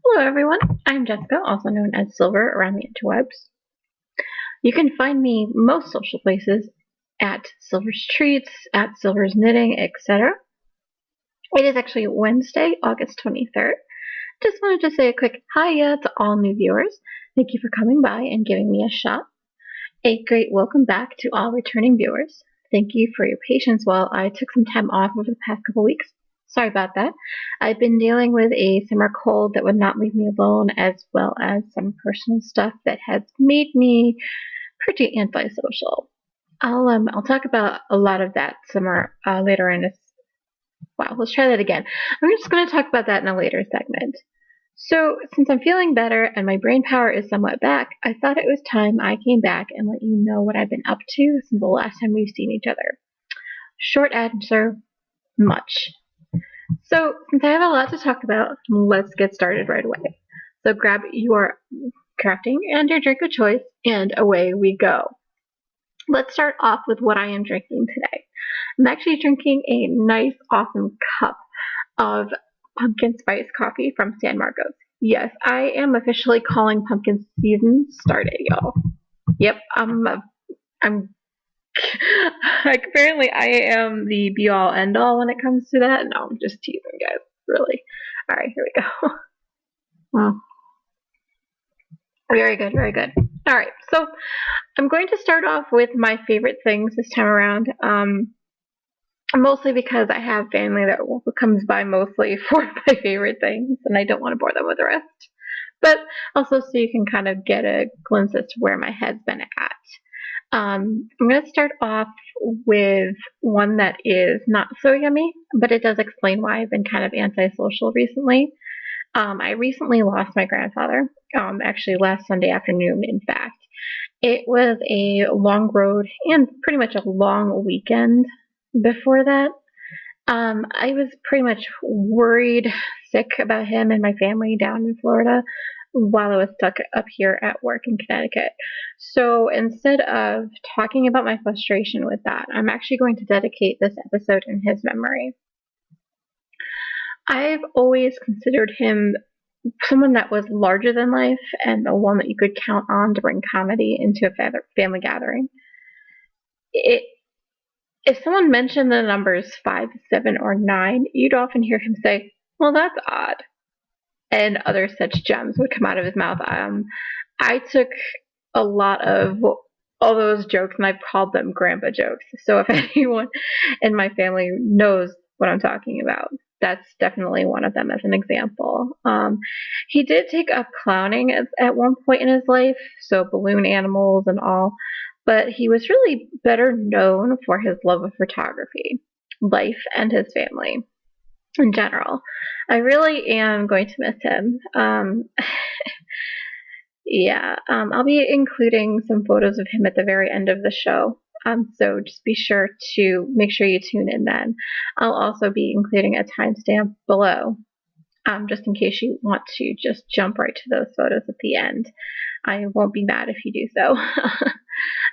Hello everyone, I'm Jessica, also known as Silver around the interwebs. You can find me most social places at Silver's Treats, at Silver's Knitting, etc. It is actually Wednesday, August 23rd. Just wanted to say a quick hiya to all new viewers. Thank you for coming by and giving me a shot. A great welcome back to all returning viewers. Thank you for your patience while I took some time off over the past couple weeks. Sorry about that. I've been dealing with a summer cold that would not leave me alone, as well as some personal stuff that has made me pretty antisocial. I'll talk about a lot of that summer later in this. Wow, let's try that again. I'm just going to talk about that in a later segment. So, since I'm feeling better and my brain power is somewhat back, I thought it was time I came back and let you know what I've been up to since the last time we've seen each other. Short answer, much. So, since I have a lot to talk about, let's get started right away. So grab your crafting and your drink of choice, and away we go. Let's start off with what I am drinking today. I'm actually drinking a nice, awesome cup of pumpkin spice coffee from San Marcos. Yes, I am officially calling pumpkin season started, y'all. Yep, I'm like, apparently I am the be all end all when it comes to that. No, I'm just teasing, guys. Really. All right, here we go. Wow. Very good, very good. All right, so I'm going to start off with my favorite things this time around. Mostly because I have family that comes by mostly for my favorite things, and I don't want to bore them with the rest. But also so you can kind of get a glimpse as to where my head's been at. I'm going to start off with one that is not so yummy, but it does explain why I've been kind of antisocial recently. I recently lost my grandfather, actually last Sunday afternoon, in fact. It was a long road and pretty much a long weekend before that. I was pretty much worried sick about him and my family down in Florida while I was stuck up here at work in Connecticut. So instead of talking about my frustration with that, I'm actually going to dedicate this episode in his memory. I've always considered him someone that was larger than life and the one that you could count on to bring comedy into a family gathering. If someone mentioned the numbers 5, 7, or 9, you'd often hear him say, "Well, that's odd." And other such gems would come out of his mouth. I took a lot of all those jokes and I've called them grandpa jokes. So if anyone in my family knows what I'm talking about, that's definitely one of them as an example. He did take up clowning at one point in his life, so balloon animals and all, but he was really better known for his love of photography, life, and his family in general. I really am going to miss him. Yeah, I'll be including some photos of him at the very end of the show. So just be sure to make sure you tune in then. I'll also be including a timestamp below, just in case you want to just jump right to those photos at the end. I won't be mad if you do so.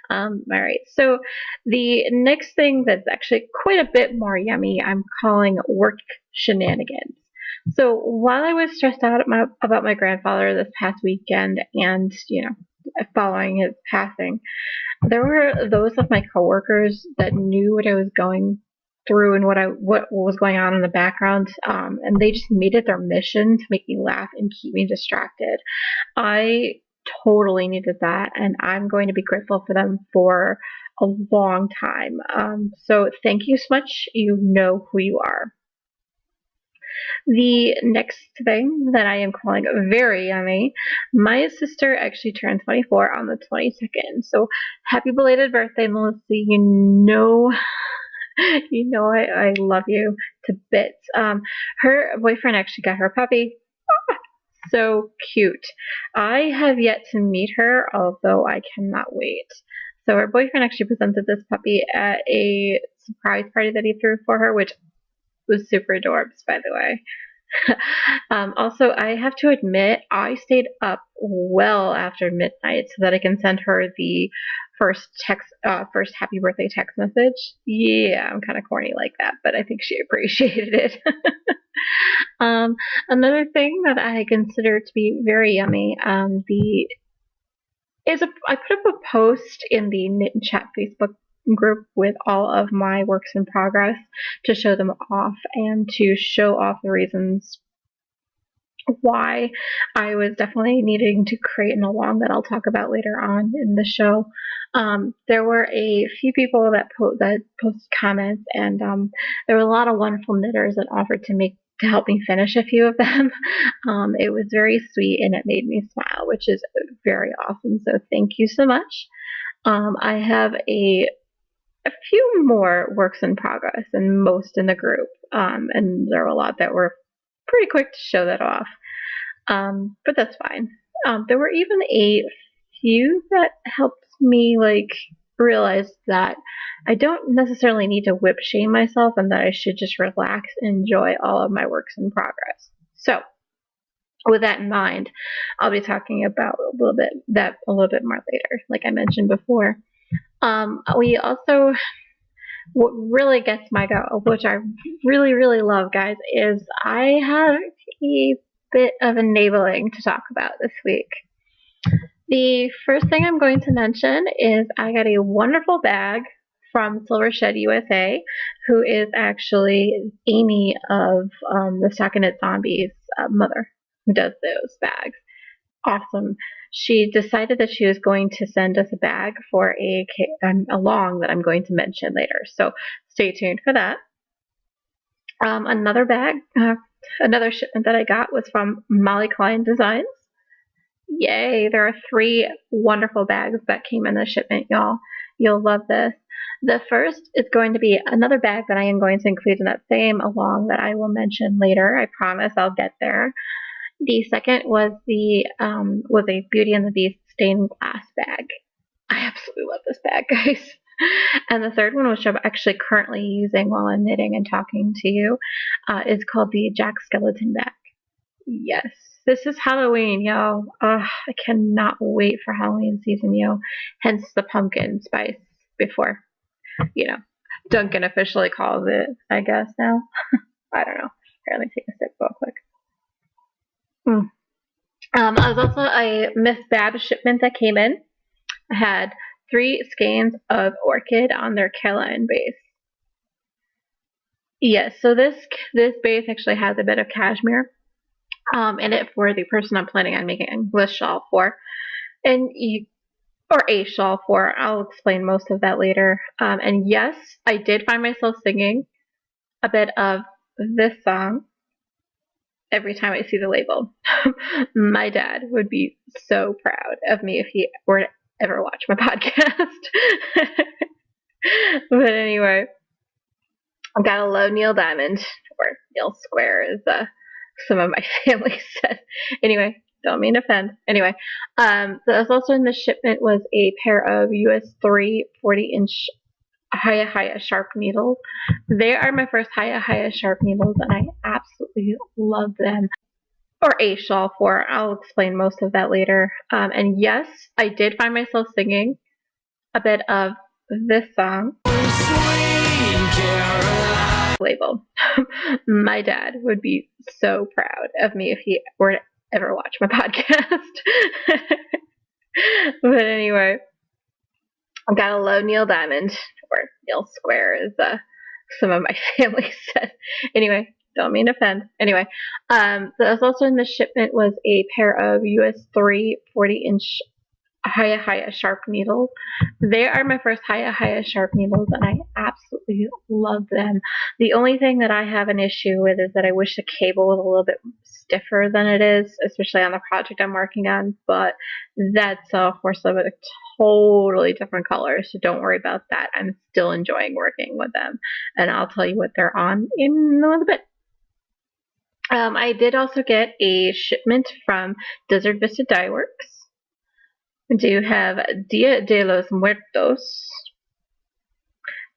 All right, so the next thing that's actually quite a bit more yummy, I'm calling work shenanigans. So while I was stressed out about my grandfather this past weekend and, following his passing, there were those of my coworkers that knew what I was going through and what was going on in the background, and they just made it their mission to make me laugh and keep me distracted. I totally needed that, and I'm going to be grateful for them for a long time. So thank you so much. You know who you are. The next thing that I am calling very yummy, my sister actually turned 24 on the 22nd. So happy belated birthday, Melissa. You know You know I love you to bits. Her boyfriend actually got her a puppy. So cute. I have yet to meet her, although I cannot wait. So her boyfriend actually presented this puppy at a surprise party that he threw for her, which was super adorbs, by the way. Also, I have to admit, I stayed up well after midnight so that I can send her the first happy birthday text message. Yeah, I'm kind of corny like that, but I think she appreciated it. um, Another thing that I consider to be very yummy, I put up a post in the Knit and Chat Facebook group with all of my works in progress to show them off and to show off the reasons why I was definitely needing to create an along that I'll talk about later on in the show. There were a few people that posted comments, and there were a lot of wonderful knitters that offered to help me finish a few of them. It was very sweet and it made me smile, which is very awesome. So thank you so much. I have a few more works in progress, and most in the group, and there were a lot that were pretty quick to show that off. But that's fine. There were even a few that helped me realize that I don't necessarily need to whip shame myself and that I should just relax and enjoy all of my works in progress. So with that in mind, I'll be talking about a little bit more later, like I mentioned before. We also, what really gets my goat, which I really, really love, guys, is I have a bit of enabling to talk about this week. The first thing I'm going to mention is I got a wonderful bag from Silver Shed USA, who is actually Amy of the Stockinette Zombies mother, who does those bags. Awesome. She decided that she was going to send us a bag for a long that I'm going to mention later. So stay tuned for that. Another shipment that I got was from Molly Klein Designs. Yay, there are 3 wonderful bags that came in the shipment, y'all. You'll love this. The first is going to be another bag that I am going to include in that same along that I will mention later. I promise I'll get there. The second was a Beauty and the Beast stained glass bag. I absolutely love this bag, guys. And the third one, which I'm actually currently using while I'm knitting and talking to you, is called the Jack Skellington bag. Yes, this is Halloween, yo. I cannot wait for Halloween season, yo. Hence the pumpkin spice before, Duncan officially calls it, I guess, now. I don't know. Here, let me take a sip real quick. I was also a Miss Bab shipment that came in. I had 3 skeins of Orchid on their Caroline base. Yes, so this base actually has a bit of cashmere in it for the person I'm planning on making this shawl for, or a shawl for. I'll explain most of that later. And yes, I did find myself singing a bit of this song every time I see the label. My dad would be so proud of me if he were to ever watch my podcast. But anyway, I gotta love Neil Diamond, or Neil Square, as some of my family said. Anyway, don't mean to offend. Anyway, that was also in the shipment was a pair of US 3 40-inch Haya sharp needles. They are my first Haya sharp needles, and I absolutely love them. Or a shawl for. I'll explain most of that later. And yes, I did find myself singing a bit of this song. Label. My dad would be so proud of me if he were to ever watch my podcast. But anyway, I gotta love Neil Diamond, or Neil Square, as some of my family said. Anyway, don't mean to offend. Anyway, that was also in the shipment was a pair of US 3 40-inch Haya sharp needles. They are my first Haya sharp needles, and I absolutely love them. The only thing that I have an issue with is that I wish the cable was a little bit stiffer than it is, especially on the project I'm working on, but that's a horse of a totally different color, so don't worry about that. I'm still enjoying working with them, and I'll tell you what they're on in a little bit. I did also get a shipment from Desert Vista Dye Works. We do have Dia de los Muertos,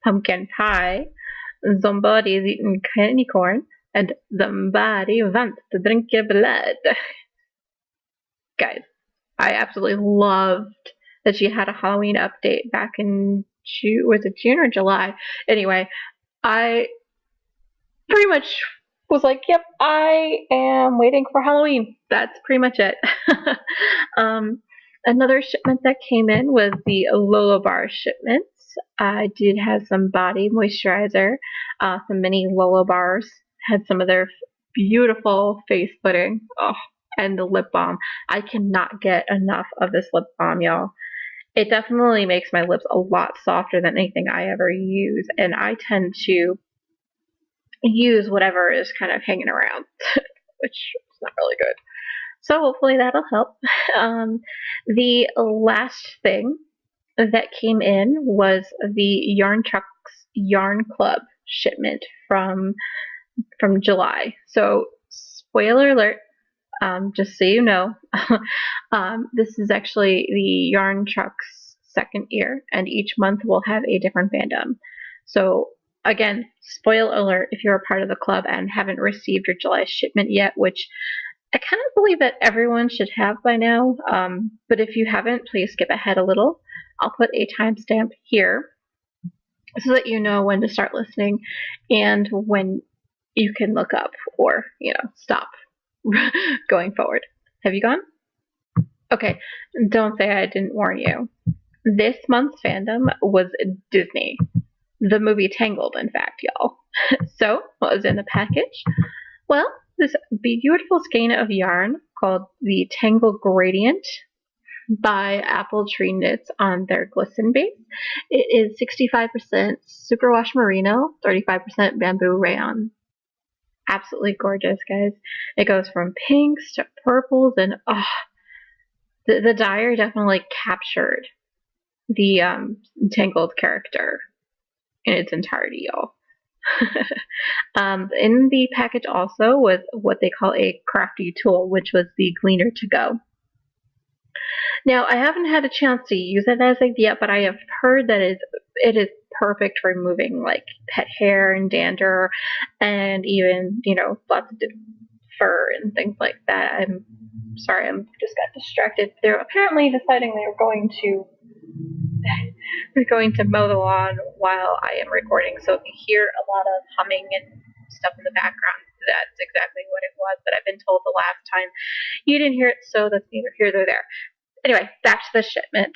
pumpkin pie, somebody's eating candy corn, and somebody wants to drink your blood. Guys, I absolutely loved that she had a Halloween update back in June. Was it June or July? Anyway, I pretty much was like, yep, I am waiting for Halloween. That's pretty much it. Another shipment that came in was the Lola Bar shipments. I did have some body moisturizer, some mini Lola bars, had some of their beautiful face pudding, and the lip balm. I cannot get enough of this lip balm, y'all. It definitely makes my lips a lot softer than anything I ever use, and I tend to use whatever is kind of hanging around, which is not really good. So hopefully that'll help. The last thing that came in was the Yarn Trucks Yarn Club shipment from July. So spoiler alert, just so you know, this is actually the Yarn Trucks second year, and each month we'll have a different fandom. So again, spoiler alert if you're a part of the club and haven't received your July shipment yet, which I kind of believe that everyone should have by now, but if you haven't, please skip ahead a little. I'll put a timestamp here so that you know when to start listening and when you can look up or, stop going forward. Have you gone? Okay, don't say I didn't warn you. This month's fandom was Disney. The movie Tangled, in fact, y'all. So, what was in the package? Well, this beautiful skein of yarn called the Tangle Gradient by Apple Tree Knits on their Glisten base. It is 65% superwash merino, 35% bamboo rayon. Absolutely gorgeous, guys. It goes from pinks to purples, and the dyer definitely captured the Tangled character in its entirety, y'all. In the package also was what they call a crafty tool, which was the Gleaner to Go. Now, I haven't had a chance to use it as of yet, but I have heard that it is perfect for removing like pet hair and dander, and even lots of fur and things like that. I'm sorry, I just got distracted. They're apparently deciding they were going to mow the lawn while I am recording, so if you hear a lot of humming and stuff in the background, that's exactly what it was, but I've been told the last time you didn't hear it, so that's neither here nor there. Anyway, back to the shipment.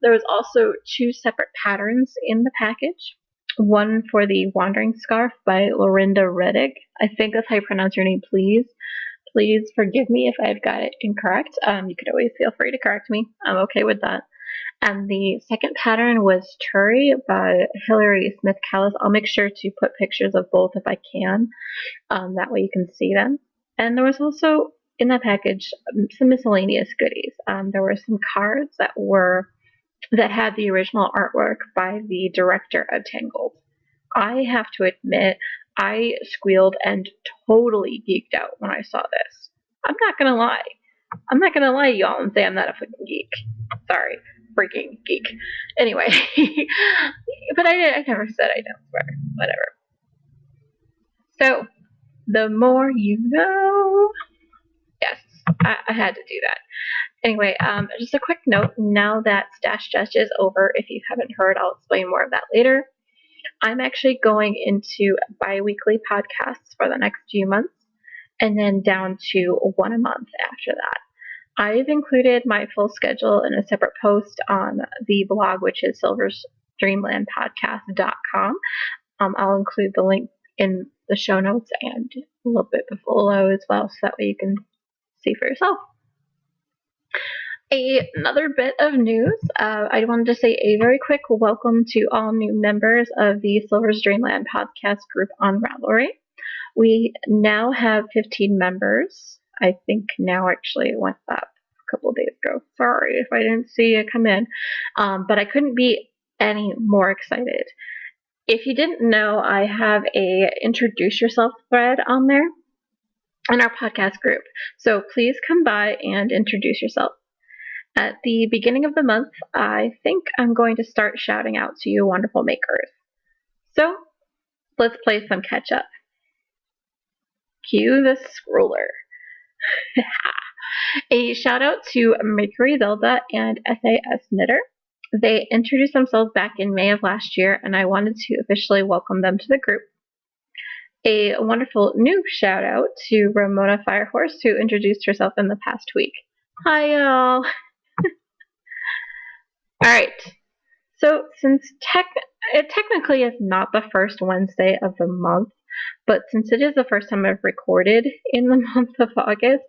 There was also 2 separate patterns in the package. One for the Wandering Scarf by Lorinda Reddig. I think that's how you pronounce your name, please. Please forgive me if I've got it incorrect. You could always feel free to correct me. I'm okay with that. And the second pattern was Turi by Hilary Smith Callis. I'll make sure to put pictures of both if I can. That way you can see them. And there was also in that package some miscellaneous goodies. There were some cards that had the original artwork by the director of Tangled. I have to admit, I squealed and totally geeked out when I saw this. I'm not gonna lie, y'all, and say I'm not a freaking geek. Sorry, freaking geek. Anyway, but I never said I don't swear. Whatever. So, the more you know. Yes, I had to do that. Anyway, just a quick note, now that Stash Stretch is over, if you haven't heard, I'll explain more of that later. I'm actually going into bi-weekly podcasts for the next few months, and then down to 1 a month after that. I've included my full schedule in a separate post on the blog, which is silversdreamlandpodcast.com. I'll include the link in the show notes and a little bit below as well, so that way you can see for yourself. Another bit of news, I wanted to say a very quick welcome to all new members of the Silver's Dreamland podcast group on Ravelry. We now have 15 members. I think now actually it went up a couple of days ago. Sorry if I didn't see it come in. But I couldn't be any more excited. If you didn't know, I have a introduce yourself thread on there in our podcast group. So please come by and introduce yourself. At the beginning of the month, I think I'm going to start shouting out to you wonderful makers. So let's play some catch up. Cue the scroller. A shout out to Mercury Zelda and SAS Knitter. They introduced themselves back in May of last year, and I wanted to officially welcome them to the group. A wonderful new shout out to Ramona Firehorse, who introduced herself in the past week. Hi, y'all. Alright, so since it technically is not the first Wednesday of the month, but since it is the first time I've recorded in the month of August,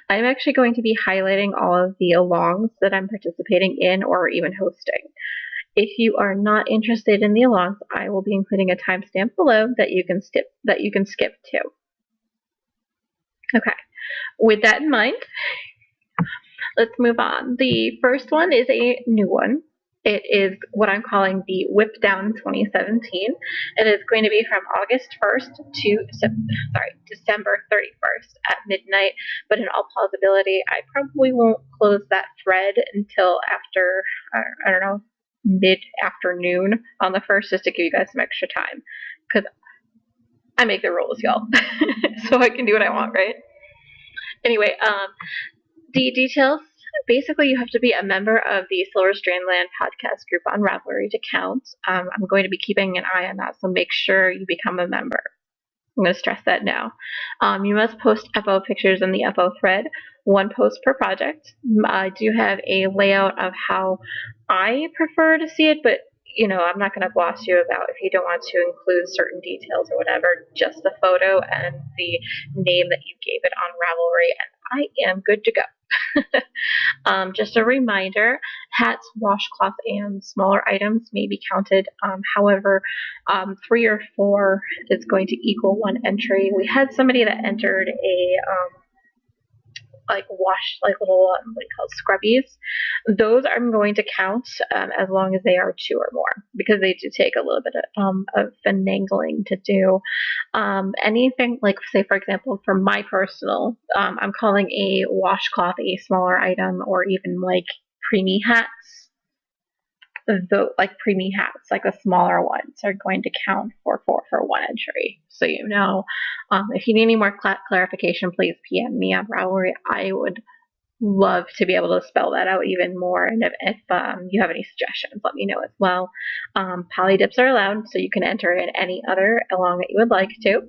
I'm actually going to be highlighting all of the alongs that I'm participating in or even hosting. If you are not interested in the alongs, I will be including a timestamp below that you can skip to. Okay, with that in mind, let's move on. The first one is a new one. It is what I'm calling the Whip Down 2017. It is going to be from August 1st to December 31st at midnight, but in all plausibility, I probably won't close that thread until after, I don't know, mid-afternoon on the 1st, just to give you guys some extra time, because I make the rules, y'all. So I can do what I want, right? Anyway, the details. Basically, you have to be a member of the Silver Strandland podcast group on Ravelry to count. I'm going to be keeping an eye on that, so make sure you become a member. I'm going to stress that now. You must post FO pictures in the FO thread, one post per project. I do have a layout of how I prefer to see it, but I'm not going to boss you about if you don't want to include certain details or whatever, just the photo and the name that you gave it on Ravelry, and I am good to go. Just a reminder, hats, washcloth, and smaller items may be counted. However, 3 or 4 is going to equal 1 entry. We had somebody that entered a little what do you call scrubbies. Those I'm going to count as long as they are 2 or more, because they do take a little bit of finagling to do. Anything like, say for example, for my personal, I'm calling a washcloth a smaller item, or even like preemie hats. Like preemie hats, like the smaller ones, are going to count for 1 entry. So if you need any more clarification, please PM me on Ravelry. I would love to be able to spell that out even more. And if you have any suggestions, let me know as well. Poly dips are allowed, so you can enter in any other along that you would like to.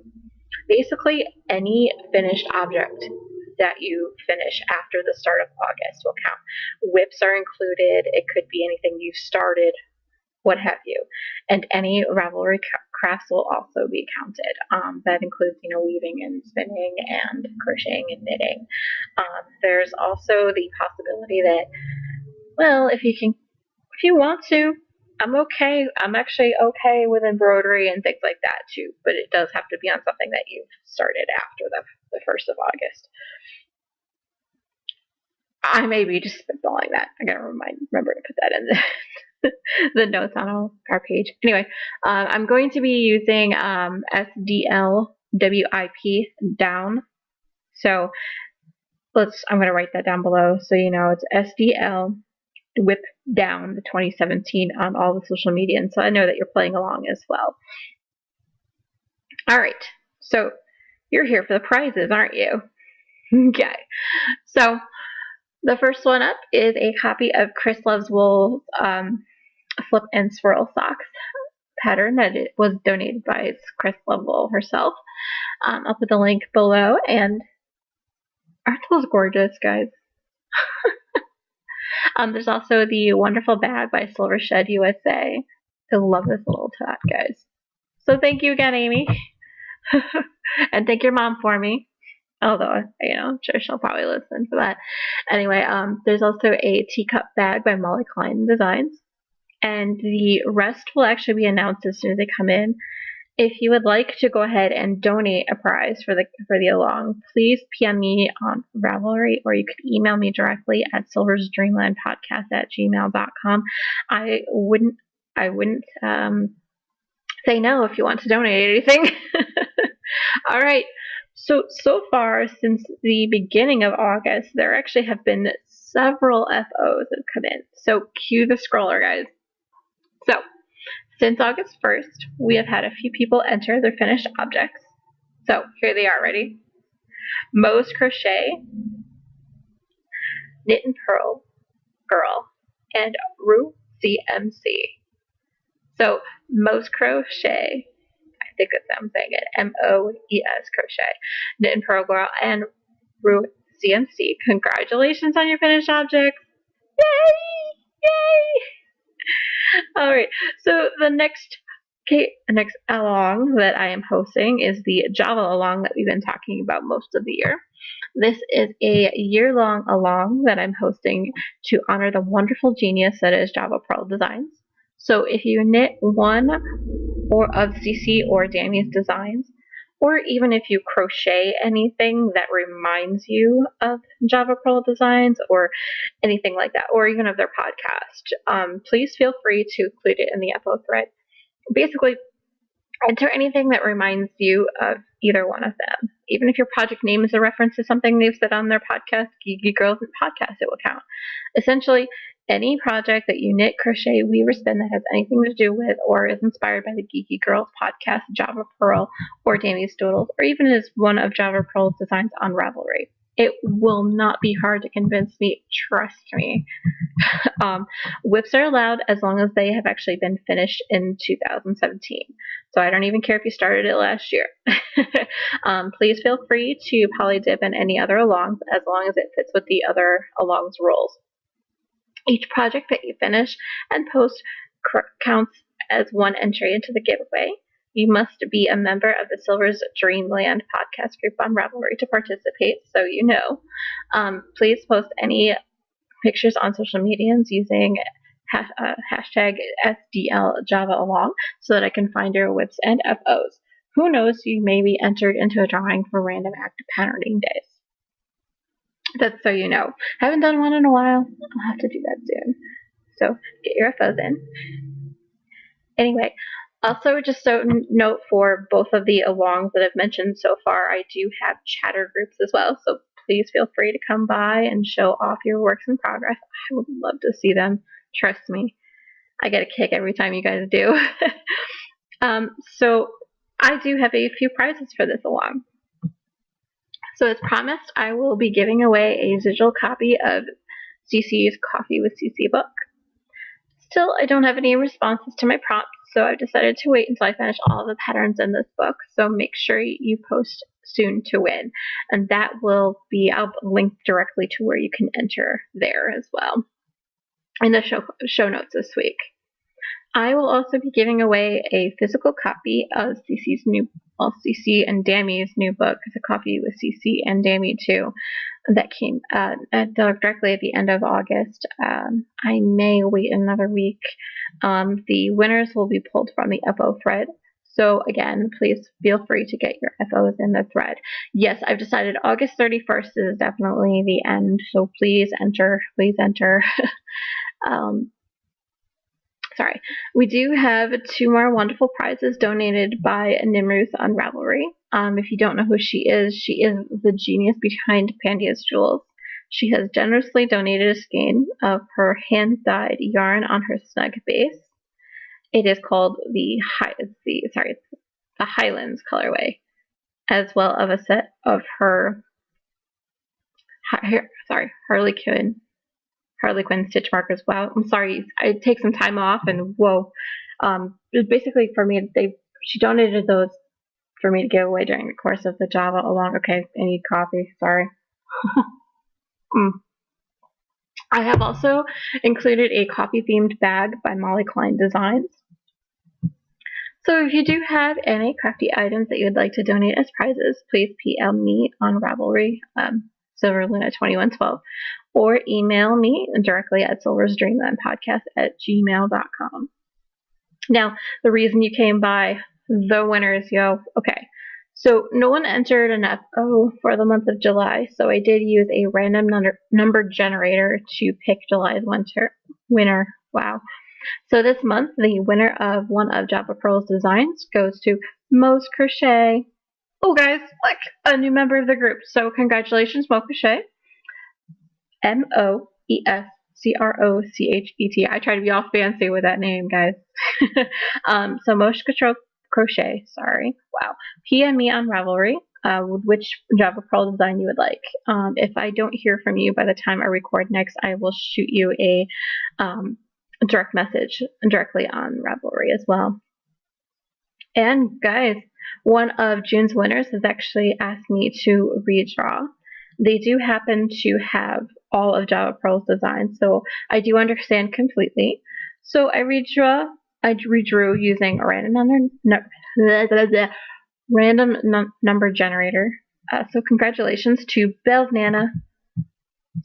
Basically, any finished object that you finish after the start of August will count. Whips are included. It could be anything you've started, what have you. And any Ravelry crafts will also be counted. That includes, weaving and spinning and crocheting and knitting. There's also the possibility that, well, if you want to, I'm actually okay with embroidery and things like that too, but it does have to be on something that you've started after the 1st of August. I may be just spitballing that. I gotta remember to put that in the notes on our page. Anyway, I'm going to be using SDL WIP down. So I'm going to write that down below so it's SDL Whip Down the 2017 on all the social media, and so I know that you're playing along as well. All right, so you're here for the prizes, aren't you? Okay, so the first one up is a copy of Chris Loves Wool Flip and Swirl Socks pattern that it was donated by Chris Love Wool herself. I'll put the link below, and aren't those gorgeous, guys? There's also the wonderful bag by Silver Shed USA. I love this little tot, guys. So thank you again, Amy. And thank your mom for me. Although, I'm sure she'll probably listen to that. Anyway, there's also a teacup bag by Molly Klein Designs. And the rest will actually be announced as soon as they come in. if you would like to go ahead and donate a prize for the along, please PM me on Ravelry, or you could email me directly at silversdreamlandpodcast@gmail.com. I wouldn't say no if you want to donate anything. All right. So far, since the beginning of August, there actually have been several FOs that have come in. So cue the scroller, guys. So since August 1st, we have had a few people enter their finished objects. So here they are. Ready? Moe's Crochet, Knit and Purl Girl, and Rue CMC. So Moe's Crochet, I think that's how I'm saying it, MOES Crochet, Knit and Purl Girl, and Rue CMC. Congratulations on your finished objects. Yay! Yay! All right, so the next along that I am hosting is the Java along that we've been talking about most of the year. This is a year-long along that I'm hosting to honor the wonderful genius that is Java Purl Designs. So if you knit one of CC or Dami's designs, or even if you crochet anything that reminds you of Java Purl Designs or anything like that, or even of their podcast, please feel free to include it in the FO thread. Basically, enter anything that reminds you of either one of them. Even if your project name is a reference to something they've said on their podcast, Geeky Girls Podcast, it will count. Essentially, any project that you knit, crochet, weave, or spin that has anything to do with or is inspired by the Geeky Girls Podcast, Java Purl, or Dami's Doodles, or even is one of Java Purl's designs on Ravelry. It will not be hard to convince me, trust me. Whips are allowed as long as they have actually been finished in 2017. So I don't even care if you started it last year. Please feel free to polydip in any other alongs as long as it fits with the other alongs rules. Each project that you finish and post counts as one entry into the giveaway. You must be a member of the Silver's Dreamland podcast group on Ravelry to participate, so you know. Please post any pictures on social medias using hashtag SDLJavaAlong so that I can find your whips and FOs. Who knows, you may be entered into a drawing for Random Act Patterning Days. That's so you know. Haven't done one in a while. I'll have to do that soon. So get your FOs in. Anyway, also just a note for both of the alongs that I've mentioned so far, I do have chatter groups as well. So please feel free to come by and show off your works in progress. I would love to see them. Trust me. I get a kick every time you guys do. So I do have a few prizes for this along. So as promised, I will be giving away a digital copy of CC's Coffee with CC book. Still, I don't have any responses to my prompts, so I've decided to wait until I finish all the patterns in this book. So make sure you post soon to win. And that will be, I'll link directly to where you can enter there as well in the show notes this week. I will also be giving away a physical copy of CC and Dami's new book, The Coffee with CC and Dami too, that came directly at the end of August. I may wait another week. The winners will be pulled from the FO thread. So again, please feel free to get your FOs in the thread. Yes, I've decided August 31st is definitely the end, so please enter. Please enter. Sorry. We do have 2 more wonderful prizes donated by Nimruth on Ravelry. If you don't know who she is the genius behind Pandia's Jewels. She has generously donated a skein of her hand-dyed yarn on her snug base. It is called the Highlands colorway, as well as a set of her Harley Quinn stitch markers. Wow, I'm sorry, I take some time off and whoa. Basically for me, she donated those for me to give away during the course of the Java along. Okay, I need coffee, sorry. I have also included a coffee-themed bag by Molly Klein Designs. So if you do have any crafty items that you would like to donate as prizes, please PM me on Ravelry, SilverLuna2112, or email me directly at silversdreamlandpodcast@gmail.com. Now, the reason you came by the winners, yo. Okay. So no one entered an FO for the month of July, so I did use a random number generator to pick July's winner. Wow. So this month, the winner of one of Java Pearl's designs goes to Mo's Crochet. Oh, guys, look, a new member of the group. So congratulations, Mo Crochet. Moescrochet. I try to be all fancy with that name, guys. So Mo's Crochet, sorry. Wow. PM me on Ravelry with which Java Pearl design you would like. If I don't hear from you by the time I record next, I will shoot you a direct message directly on Ravelry as well. And guys, one of June's winners has actually asked me to redraw. They do happen to have all of Java Pearl's designs, so I do understand completely. So I redrew using a random number generator. So congratulations to Bells Nana.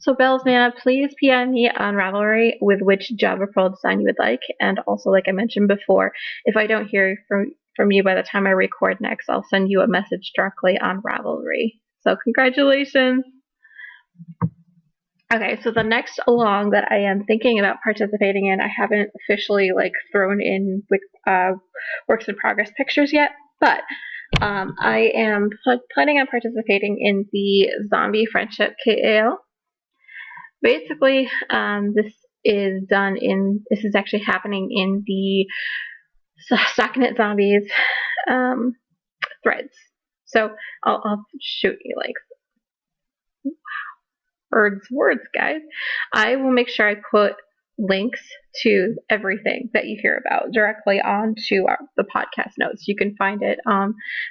So Bells Nana, please PM me on Ravelry with which Java Pearl design you would like, and also, like I mentioned before, if I don't hear from you by the time I record next, I'll send you a message directly on Ravelry. So congratulations. Okay, so the next along that I am thinking about participating in, I haven't officially thrown in works in progress pictures yet, but I am planning on participating in the Zombie Friendship KAL. Basically, this is actually happening in the Stockinette Zombies threads. So I'll shoot you words, guys. I will make sure I put links to everything that you hear about directly onto the podcast notes. You can find it.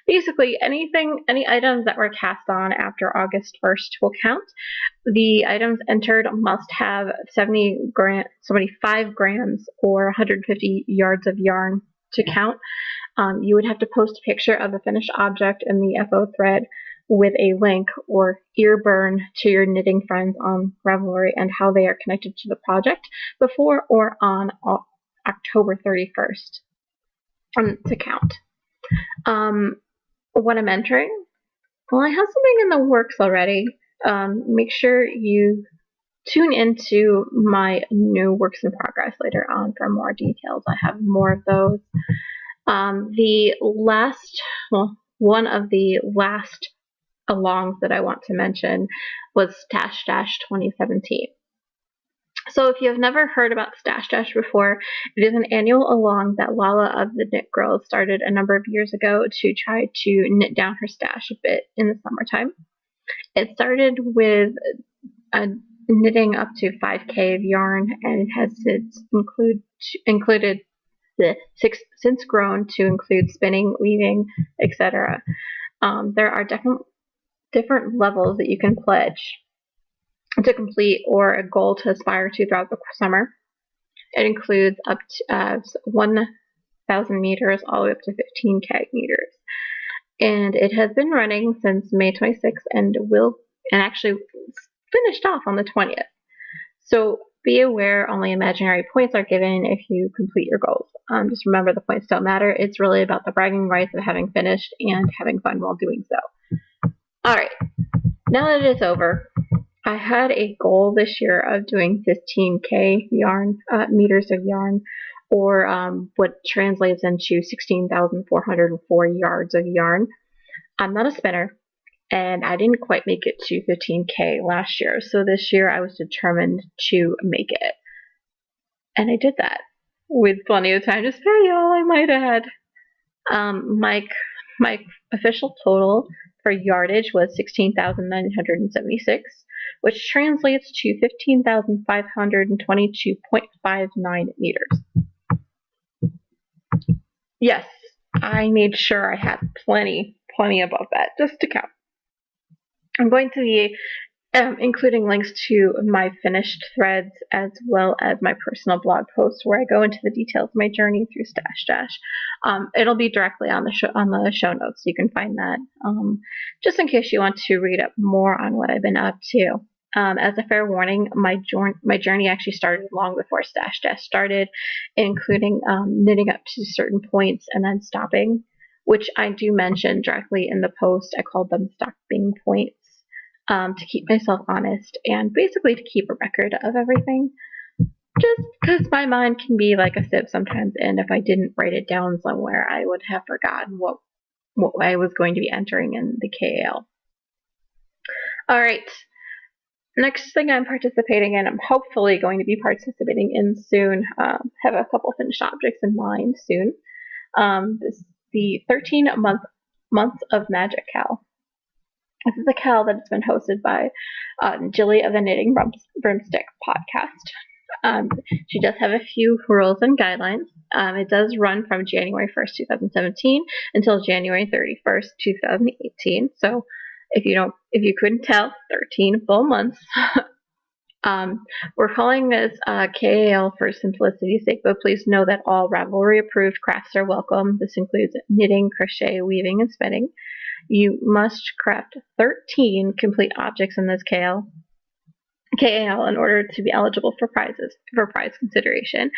Basically, any items that were cast on after August 1st will count. The items entered must have 75 grams or 150 yards of yarn to count. You would have to post a picture of the finished object in the FO thread with a link or ear burn to your knitting friends on Ravelry and how they are connected to the project before or on October 31st to count. What I'm entering? Well, I have something in the works already. Make sure you tune into my new works in progress later on for more details. I have more of those. One of the last alongs that I want to mention was Stash Dash 2017. So if you have never heard about Stash Dash before, it is an annual along that Lala of the Knit Girls started a number of years ago to try to knit down her stash a bit in the summertime. It started with knitting up to 5K of yarn, and it has since grown to include spinning, weaving, etc. There are different levels that you can pledge to complete or a goal to aspire to throughout the summer. It includes up to 1,000 meters all the way up to 15K meters. And it has been running since May 26th and actually finished off on the 20th. So be aware only imaginary points are given if you complete your goals. Just remember the points don't matter. It's really about the bragging rights of having finished and having fun while doing so. Alright, now that it's over, I had a goal this year of doing 15K meters of yarn, or what translates into 16,404 yards of yarn. I'm not a spinner, and I didn't quite make it to 15K last year, so this year I was determined to make it. And I did that, with plenty of time to spare, y'all, I might add. My official total for yardage was 16,976, which translates to 15,522.59 meters. Yes, I made sure I had plenty above that, just to count. I'm going to be including links to my finished threads as well as my personal blog posts where I go into the details of my journey through Stash Dash. It'll be directly on the show notes. You can find that just in case you want to read up more on what I've been up to. As a fair warning, my journey actually started long before Stash Dash started, including knitting up to certain points and then stopping. which I do mention directly in the post. I called them stopping points to keep myself honest and basically to keep a record of everything. Just because my mind can be like a sieve sometimes, and if I didn't write it down somewhere, I would have forgotten what I was going to be entering in the KAL. All right. Next thing I'm participating in, I'm hopefully going to be participating in soon. Have a couple finished objects in mind soon. This is the 13 months of Magic Cal. This is a Cal that has been hosted by Jilly of the Knitting Broomstick podcast. She does have a few rules and guidelines. It does run from January 1st, 2017 until January 31st, 2018. So if you couldn't tell, 13 full months. We're calling this KAL for simplicity's sake, but please know that all Ravelry approved crafts are welcome. This includes knitting, crochet, weaving, and spinning. You must craft 13 complete objects in this KAL in order to be eligible for prize consideration.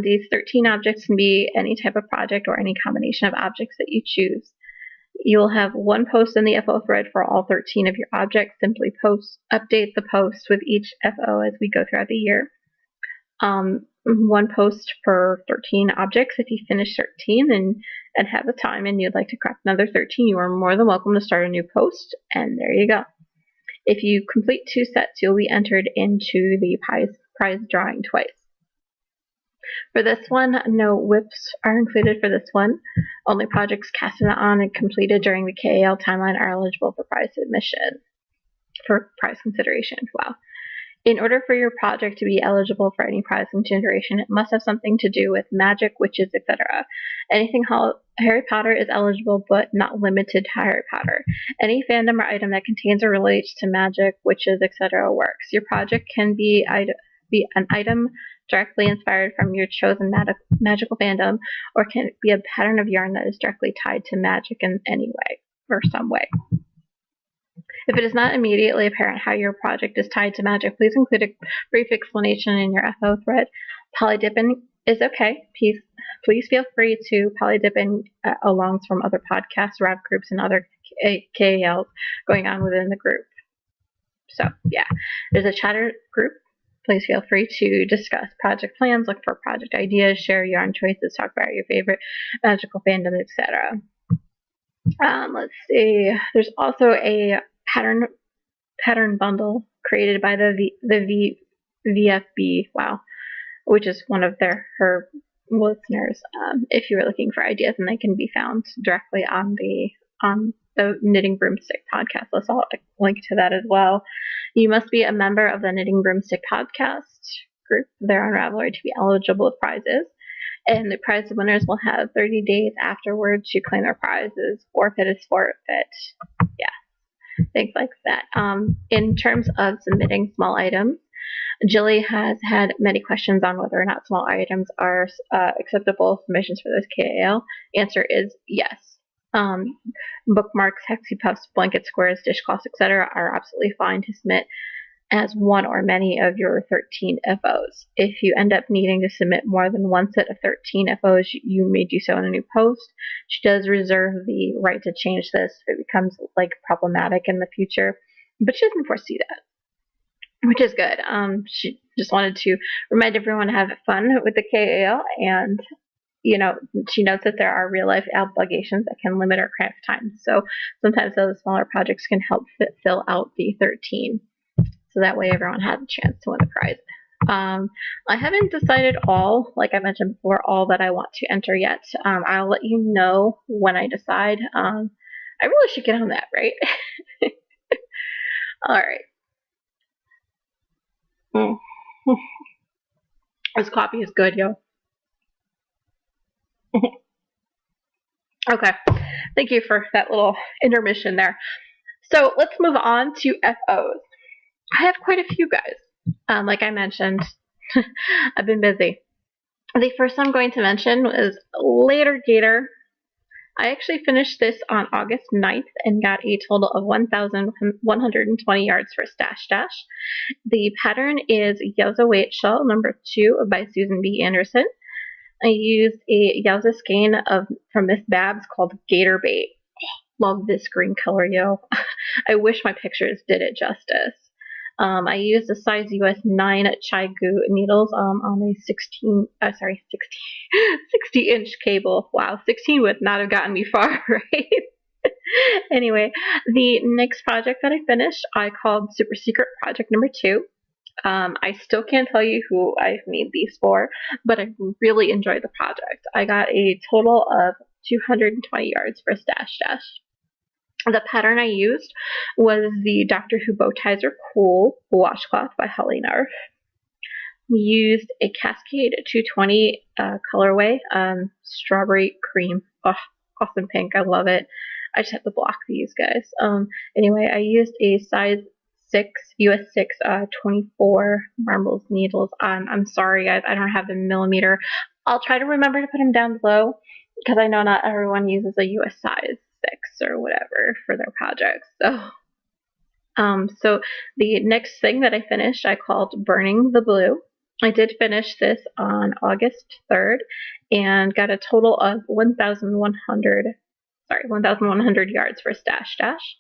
These 13 objects can be any type of project or any combination of objects that you choose. You'll have one post in the FO thread for all 13 of your objects. Simply update the post with each FO as we go throughout the year. One post for 13 objects. If you finish 13 and have the time and you'd like to craft another 13, you are more than welcome to start a new post, and there you go. If you complete 2 sets, you'll be entered into the prize drawing twice. For this one, no whips are included for this one. Only projects casted on and completed during the KAL timeline are eligible for prize submission, for prize consideration. Wow. In order for your project to be eligible for any prize consideration, it must have something to do with magic, witches, etc. Anything Harry Potter is eligible, but not limited to Harry Potter. Any fandom or item that contains or relates to magic, witches, etc. works. Your project can be an item directly inspired from your chosen magical fandom, or can be a pattern of yarn that is directly tied to magic in any way or some way. If it is not immediately apparent how your project is tied to magic, please include a brief explanation in your FO thread. Polydipping is okay. Please feel free to polydip in alongs from other podcasts, rap groups, and other KALs going on within the group. So yeah, there's a chatter group. Please feel free to discuss project plans, look for project ideas, share yarn choices, talk about your favorite magical fandom, etc. Let's see. There's also a pattern bundle created by the VFB. Wow, which is one of her listeners. If you are looking for ideas, and they can be found directly on the Knitting Broomstick podcast list. I'll link to that as well. You must be a member of the Knitting Broomstick podcast group there on Ravelry to be eligible for prizes. And the prize winners will have 30 days afterwards to claim their prizes. Forfeit is forfeit. Yeah, things like that. In terms of submitting small items, Jilly has had many questions on whether or not small items are acceptable submissions for this KAL. Answer is yes. Bookmarks, hexie puffs, blanket squares, dishcloths, etc. are absolutely fine to submit as one or many of your 13 FOs. If you end up needing to submit more than one set of 13 FOs, you may do so in a new post. She does reserve the right to change this if it becomes problematic in the future, but she doesn't foresee that, which is good. She just wanted to remind everyone to have fun with the KAL, and she notes that there are real life obligations that can limit our craft time. So sometimes those smaller projects can help fill out the 13. So that way everyone has a chance to win the prize. I haven't decided like I mentioned before, all that I want to enter yet. I'll let you know when I decide. I really should get on that, right? All right. This coffee is good, yo. Okay, thank you for that little intermission there. So let's move on to FOs. I have quite a few, guys. Like I mentioned, I've been busy. The first I'm going to mention is Later Gator. I actually finished this on August 9th and got a total of 1,120 yards for Stash Dash. The pattern is Yoza Weight Shell number 2 by Susan B. Anderson. I used a Yowza skein from Miss Babs called Gator Bait. Love this green color, yo. I wish my pictures did it justice. I used a size US 9 Chai Gu needles on a 60 inch cable. Wow, 16 would not have gotten me far, right? Anyway, the next project that I finished, I called Super Secret Project number 2. I still can't tell you who I've made these for, but I really enjoyed the project. I got a total of 220 yards for Stash Dash. The pattern I used was the Doctor Who Bow Ties Are Cool washcloth by Holly Narf. We used a Cascade 220 colorway, strawberry cream. Oh, awesome pink. I love it. I just have to block these guys. Anyway, I used a size 6, US 6, 24 marbles needles. I'm sorry, guys. I don't have the millimeter. I'll try to remember to put them down below because I know not everyone uses a US size 6 or whatever for their projects. So the next thing that I finished, I called Burning the Blue. I did finish this on August 3rd and got a total of 1,100 yards for Stash Dash.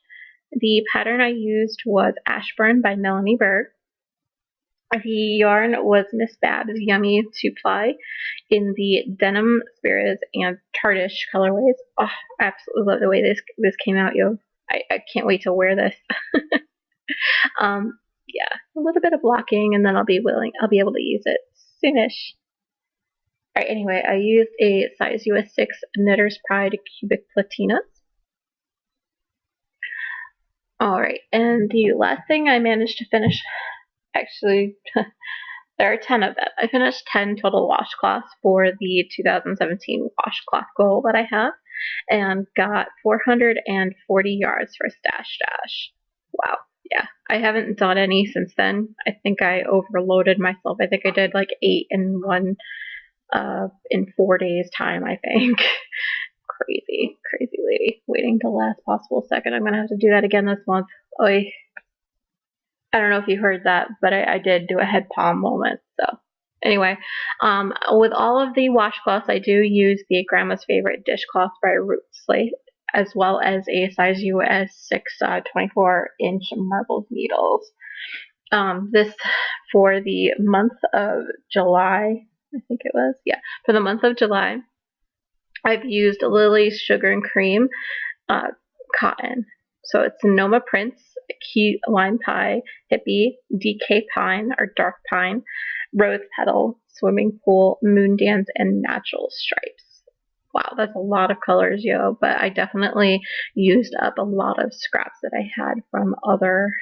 The pattern I used was Ashburn by Melanie Berg. The yarn was Miss Babs Yummy 2-ply in the Denim, Spirits, and Tartish colorways. Oh, I absolutely love the way this came out, yo. I can't wait to wear this. Yeah, a little bit of blocking, and then I'll be able to use it soonish. Alright, anyway, I used a size US 6 Knitter's Pride Cubic Platinas. Alright, and the last thing I managed to finish, actually, there are 10 of them. I finished 10 total washcloths for the 2017 washcloth goal that I have, and got 440 yards for Stash Dash. Wow. Yeah, I haven't done any since then. I think I overloaded myself. I think I did like 8 in 4 days time, I think. Crazy lady. Waiting till last possible second. I'm gonna have to do that again this month. Oy. I don't know if you heard that, but I did do a head palm moment. So anyway, with all of the washcloths, I do use the Grandma's Favorite dishcloth by Root Slate, as well as a size US 6 24-inch marbles needles. This for the month of July, I think it was. Yeah, for the month of July, I've used Lily's Sugar and Cream cotton. So it's Sonoma Prince, Key Lime Pie, Hippie, DK Pine or Dark Pine, Rose Petal, Swimming Pool, Moon Dance, and Natural Stripes. Wow, that's a lot of colors, yo, but I definitely used up a lot of scraps that I had from other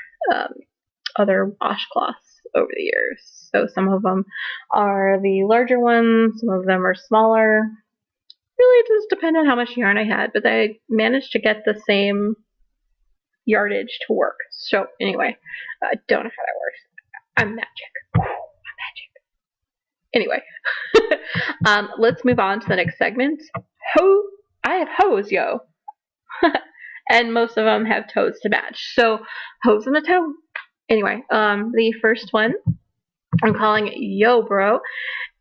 washcloths over the years. So some of them are the larger ones, some of them are smaller. Really just depends on how much yarn I had, but I managed to get the same yardage to work. So anyway, I don't know how that works. I'm magic. Anyway, let's move on to the next segment. I have hose, yo. And most of them have toes to match. So hose in the toe. Anyway, the first one I'm calling Yo Bro.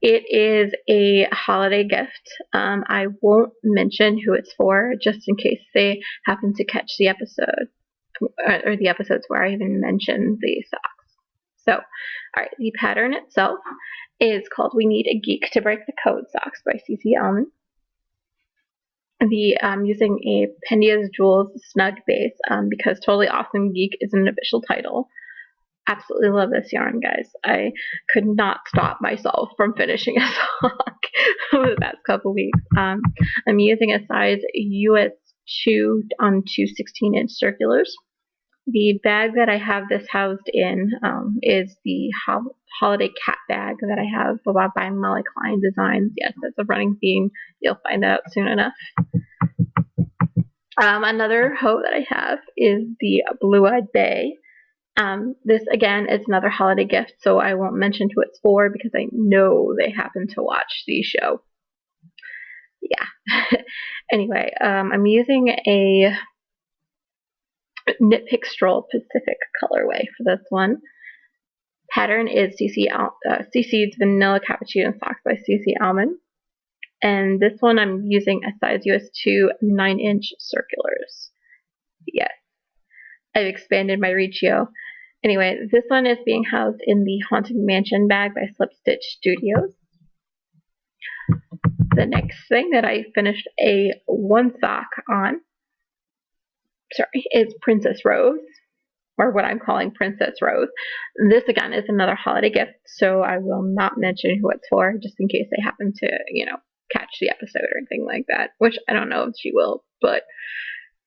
It is a holiday gift. I won't mention who it's for, just in case they happen to catch the episode, or the episodes where I even mention the socks. So, alright, the pattern itself is called We Need a Geek to Break the Code Socks by CC Almond. I'm using a Pendia's Jewels snug base because Totally Awesome Geek is an official title. Absolutely love this yarn, guys. I could not stop myself from finishing a sock over the past couple weeks. I'm using a size US 2 on 2 16-inch circulars. The bag that I have this housed in is the holiday cat bag that I have by Molly Klein Designs. Yes, that's a running theme. You'll find out soon enough. Another hoe that I have is the Blue-Eyed Bay. This again is another holiday gift, so I won't mention who it's for because I know they happen to watch the show. Yeah. Anyway, I'm using a Knit Pick Stroll Pacific colorway for this one. Pattern is CC's Vanilla Cappuccino Socks by CC Almond. and this one I'm using a size US 2 9-inch circulars. Yes, I've expanded my Riccio. Anyway, this one is being housed in the Haunted Mansion bag by Slip Stitch Studios. The next thing that I finished a one sock on, is Princess Rose, or what I'm calling Princess Rose. This again is another holiday gift, so I will not mention who it's for, just in case they happen to, catch the episode or anything like that, which I don't know if she will, but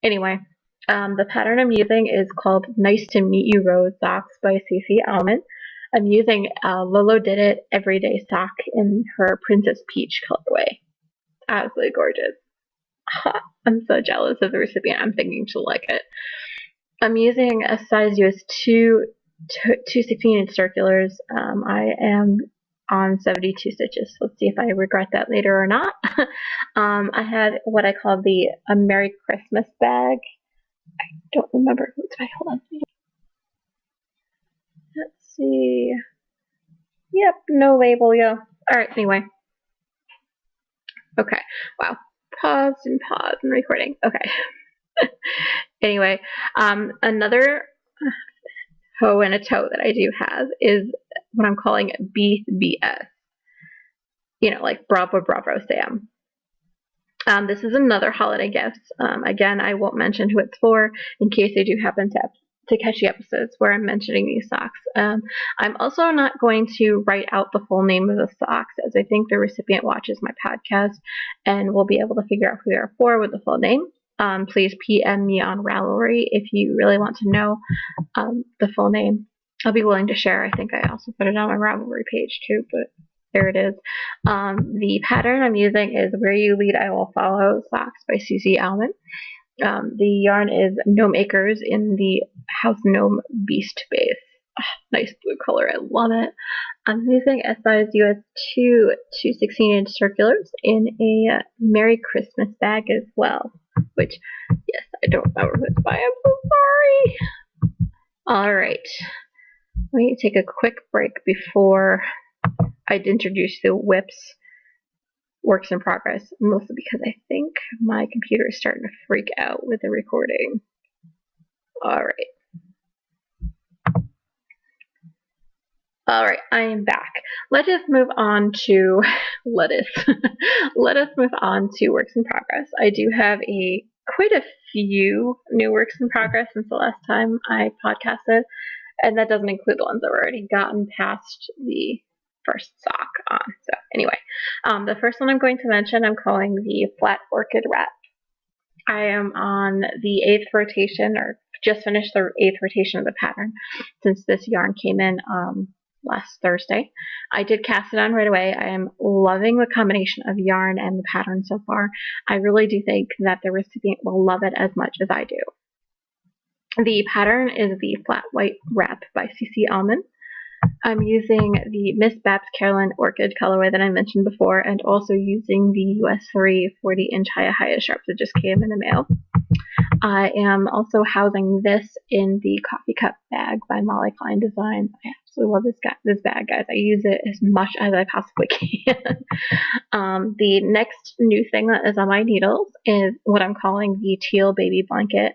anyway. The pattern I'm using is called Nice to Meet You Rose Socks by CC Almond. I'm using Lolo Did It Everyday Sock in her Princess Peach colorway. Absolutely gorgeous. I'm so jealous of the recipient. I'm thinking she'll like it. I'm using a size US 2 16-inch circulars. I am on 72 stitches. Let's see if I regret that later or not. I had what I call the Merry Christmas bag. I don't remember who it's by. Hold on. Let's see. Yep, no label, yo. Alright, anyway. Okay, wow. Pause and recording. Okay. Anyway, another hoe and a toe that I do have is what I'm calling BBS. Like Bravo Bravo Sam. This is another holiday gift. Again, I won't mention who it's for in case they do happen to catch the episodes where I'm mentioning these socks. I'm also not going to write out the full name of the socks, as I think the recipient watches my podcast and will be able to figure out who they're for with the full name. Please PM me on Ravelry if you really want to know the full name. I'll be willing to share. I think I also put it on my Ravelry page too, but there it is. The pattern I'm using is Where You Lead, I Will Follow Socks by CC Almond. The yarn is Gnome Acres in the House Gnome Beast base. Nice blue color. I love it. I'm using a size US 2 16-inch circulars in a Merry Christmas bag as well. Which, yes, I don't remember who it's by. I'm so sorry. Alright. Let me take a quick break before I'd introduce the WIPs works in progress, mostly because I think my computer is starting to freak out with the recording. Alright, I am back. Let us move on to let us move on to works in progress. I do have quite a few new works in progress since the last time I podcasted, and that doesn't include the ones that were already gotten past the first sock on. So anyway, the first one I'm going to mention I'm calling the Flat Orchid Wrap. I am on the 8th rotation, or just finished the 8th rotation of the pattern since this yarn came in last Thursday. I did cast it on right away. I am loving the combination of yarn and the pattern so far. I really do think that the recipient will love it as much as I do. The pattern is the Flat White Wrap by CC Almond. I'm using the Miss Babs Carolyn Orchid colorway that I mentioned before, and also using the US 3 40-inch Hiya sharps that just came in the mail. I am also housing this in the Coffee Cup bag by Molly Klein Designs. I absolutely love this bag, guys. I use it as much as I possibly can. The next new thing that is on my needles is what I'm calling the Teal Baby Blanket.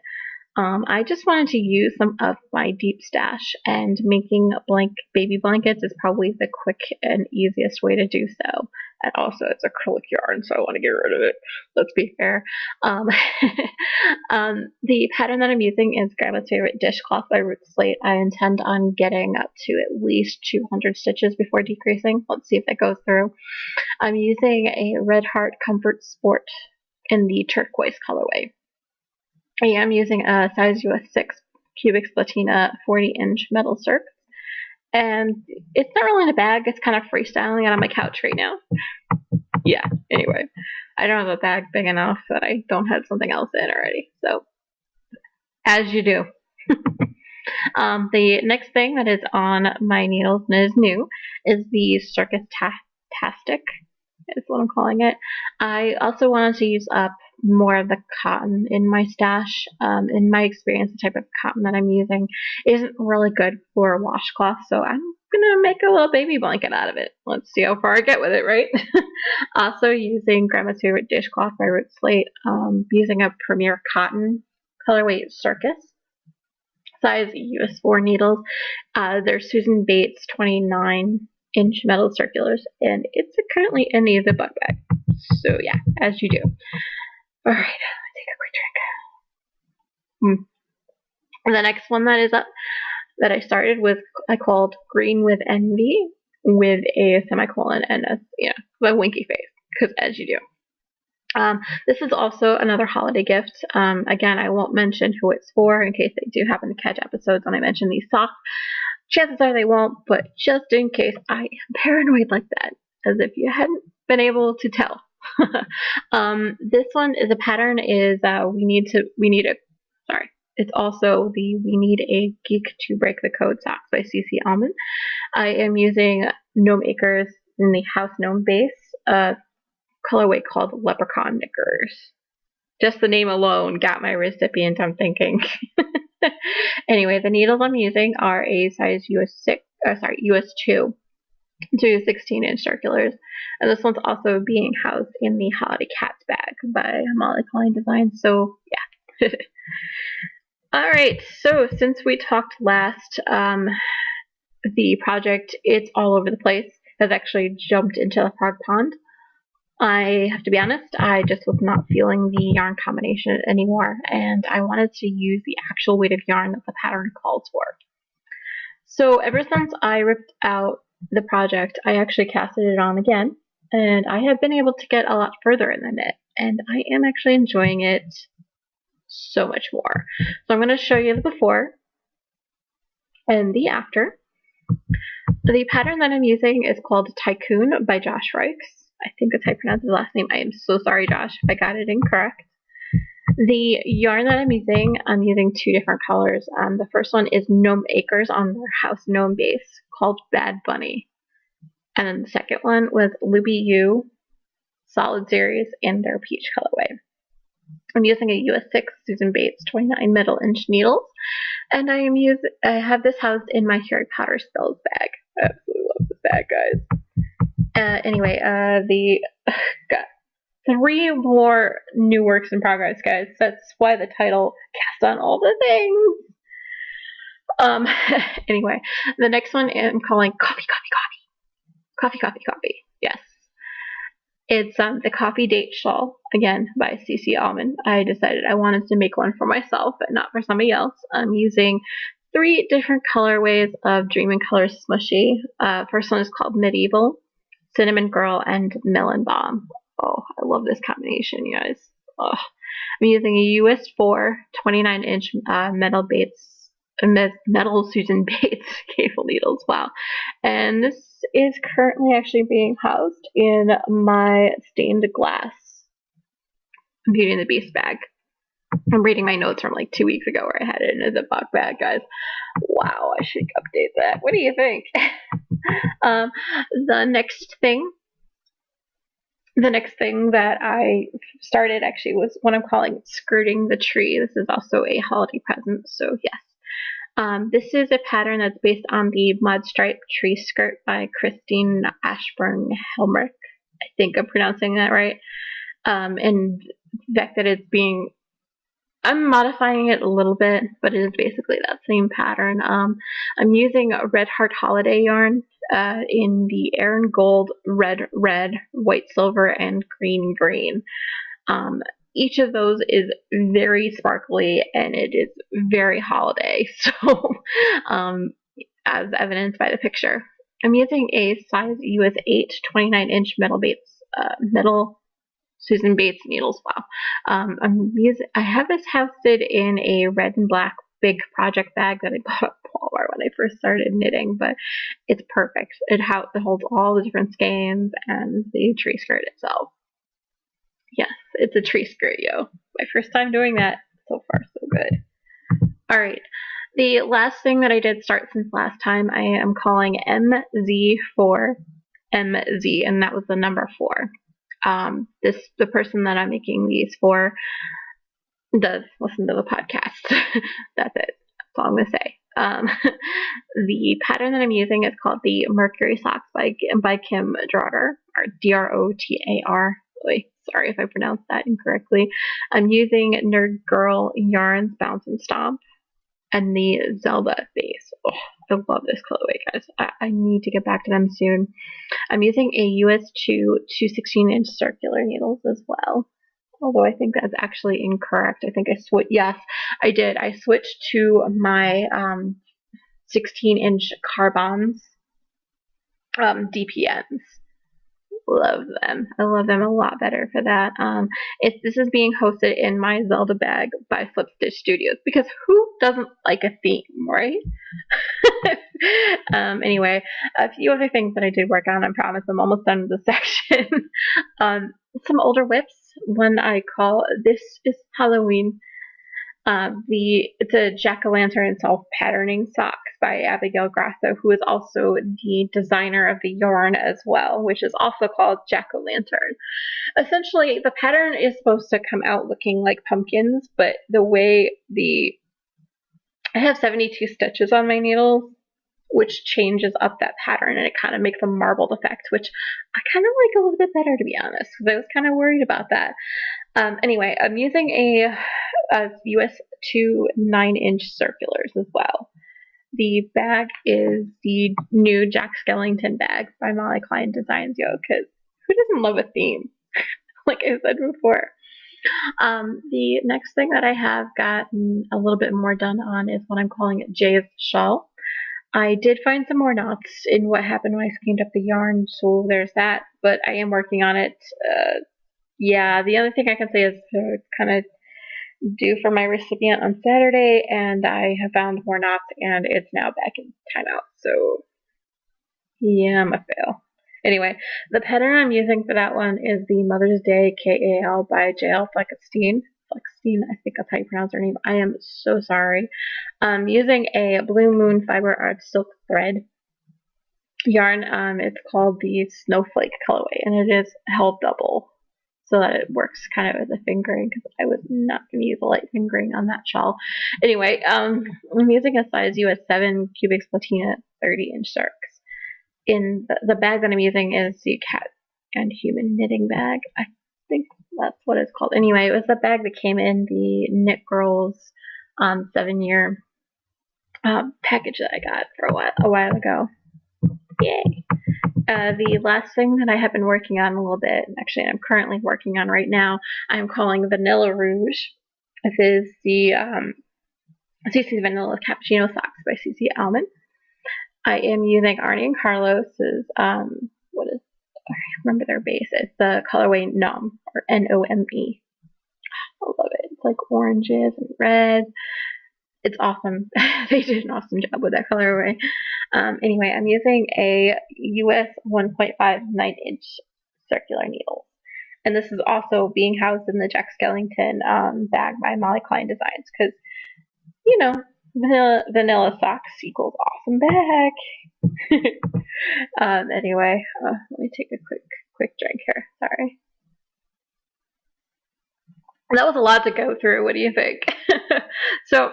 I just wanted to use some of my deep stash, and making baby blankets is probably the quick and easiest way to do so. And also, it's acrylic yarn, so I want to get rid of it. Let's be fair. The pattern that I'm using is Grandma's Favorite Dishcloth by Root Slate. I intend on getting up to at least 200 stitches before decreasing. Let's see if that goes through. I'm using a Red Heart Comfort Sport in the turquoise colorway. I am using a size US 6 Cubic Platina 40-inch metal circ. And it's not really in a bag, it's kind of freestyling it on my couch right now. Yeah, anyway. I don't have a bag big enough that I don't have something else in already. So, as you do. The next thing that is on my needles and is new is the Circus Tastic, is what I'm calling it. I also wanted to use up more of the cotton in my stash. In my experience, the type of cotton that I'm using isn't really good for a washcloth, so I'm going gonna make a little baby blanket out of it. Let's see how far I get with it, right? Also using Grandma's Favorite Dishcloth by Root Slate, using a Premier Cotton colorway Circus, size US 4 needles. They're Susan Bates 29-inch metal circulars, and it's currently in the zip bag. So yeah, as you do. All right, let me take a quick drink. And the next one that is up that I started with, I called Green with Envy, with a semicolon and a winky face, because as you do. This is also another holiday gift. Again, I won't mention who it's for in case they do happen to catch episodes when I mention these socks. Chances are they won't, but just in case, I am paranoid like that, as if you hadn't been able to tell. This one is a pattern is it's also the We Need a Geek to Break the Code socks by CC Almond. I am using Gnome Acres in the House Gnome base, colorway called Leprechaun Knickers. Just the name alone got my recipient, I'm thinking. Anyway, the needles I'm using are a size US 2 to 16-inch circulars, and this one's also being housed in the Holiday Cats bag by Molly Klein Designs. So yeah. Alright, so since we talked last, the project, it's all over the place, has actually jumped into the frog pond. I have to be honest, I just was not feeling the yarn combination anymore, and I wanted to use the actual weight of yarn that the pattern calls for. So ever since I ripped out the project, I actually casted it on again, and I have been able to get a lot further in the knit, and I am actually enjoying it so much more. So I'm going to show you the before and the after. The pattern that I'm using is called Tycoon by Josh Reichs. I think that's how I pronounce his last name. I am so sorry, Josh, if I got it incorrect. The yarn that I'm using two different colors. The first one is Gnome Acres on their House Gnome base called Bad Bunny. And then the second one was Luby U Solid Series in their peach colorway. I'm using a US 6 Susan Bates 29 middle inch needles, and I have this housed in my Harry Potter spells bag. I absolutely love this bag, guys. Anyway, got 3 more new works in progress, guys. That's why the title cast on all the things. Anyway, the next one I'm calling Coffee. Yes. It's the Coffee Date Shawl, again, by CC Almond. I decided I wanted to make one for myself, but not for somebody else. I'm using 3 different colorways of Dream in Color Smushy. First one is called Medieval, Cinnamon Girl, and Melon Bomb. Oh, I love this combination, you guys. Oh. I'm using a US 4 29-inch metal Susan Bates cable needles. Wow. And this is currently actually being housed in my stained glass Beauty and the Beast bag. I'm reading my notes from like 2 weeks ago where I had it in a Ziploc bag, guys. Wow, I should update that. What do you think? The next thing that I started actually was what I'm calling Skirting the Tree. This is also a holiday present, so yes. This is a pattern that's based on the Mud Stripe Tree Skirt by Christine Ashburn Helmrich. I think I'm pronouncing that right. And the fact that I'm modifying it a little bit, but it is basically that same pattern. I'm using a Red Heart Holiday yarn in the Aran Gold, Red, White Silver, and Green. Each of those is very sparkly and it is very holiday, so as evidenced by the picture. I'm using a size US 8 29-inch metal Susan Bates needles. Wow. I have this housed in a red and black big project bag that I bought at Walmart when I first started knitting, but it's perfect. It holds all the different skeins and the tree skirt itself. Yes, it's a tree skirt, yo. My first time doing that. So far, so good. Alright. The last thing that I did start since last time, I am calling MZ4MZ, and that was the number 4. The person that I'm making these for does listen to the podcast. That's it. That's all I'm going to say. The pattern that I'm using is called the Mercury Socks by Kim Drotar, or Drotar. Sorry if I pronounced that incorrectly. I'm using Nerd Girl Yarns Bounce and Stomp and the Zelda base. Oh, I love this colorway, guys. I need to get back to them soon. I'm using a US 2 216-inch circular needles as well. Although I think that's actually incorrect. I think yes, I did. I switched to my 16-inch Carbons DPNs. Love them. I love them a lot better for that. This is being hosted in my Zelda bag by Flip Stitch Studios, because who doesn't like a theme, right? Anyway, a few other things that I did work on. I promise I'm almost done with this section. Some older whips. One I call This is Halloween. It's a jack-o'-lantern self-patterning socks by Abigail Grasso, who is also the designer of the yarn as well, which is also called jack-o'-lantern. Essentially, the pattern is supposed to come out looking like pumpkins, but the way I have 72 stitches on my needles, which changes up that pattern, and it kind of makes a marbled effect, which I kind of like a little bit better, to be honest, because I was kind of worried about that. Anyway, I'm using a US 2 9-inch circulars as well. The bag is the new Jack Skellington bag by Molly Klein Designs, because who doesn't love a theme? Like I said before. The next thing that I have gotten a little bit more done on is what I'm calling Jay's Shawl. I did find some more knots in what happened when I skimmed up the yarn, so there's that, but I am working on it. Yeah, the other thing I can say is it's kind of due for my recipient on Saturday, and I have found more knots, and it's now back in timeout, so yeah, I'm a fail. Anyway, the pattern I'm using for that one is the Mother's Day KAL by JL Fleckenstein. Fleckenstein, I think that's how you pronounce her name. I am so sorry. I'm using a Blue Moon Fiber Art Silk Thread yarn. It's called the Snowflake colorway, and it is held double so that it works kind of as a fingering, because I was not going to use a light fingering on that shawl. Anyway, I'm using a size US 7 Cubics Platina 30-inch circs. In the bag that I'm using is the Cat and Human knitting bag. I think that's what it's called. Anyway, it was the bag that came in the Knit Girls 7-year package that I got for a while ago. Yay! The last thing that I have been working on a little bit, actually I'm currently working on right now, I'm calling Vanilla Rouge. This is the CC Vanilla Cappuccino Socks by CC Almond. I am using Arnie and Carlos's, I remember their base. It's the colorway Nome, or Nome. I love it. It's like oranges and reds. It's awesome. They did an awesome job with that colorway. Anyway, I'm using a US 1.5 9-inch circular needle. And this is also being housed in the Jack Skellington bag by Molly Klein Designs, because, you know, vanilla socks equals awesome bag. Anyway, let me take a quick drink here. Sorry. That was a lot to go through. What do you think? So,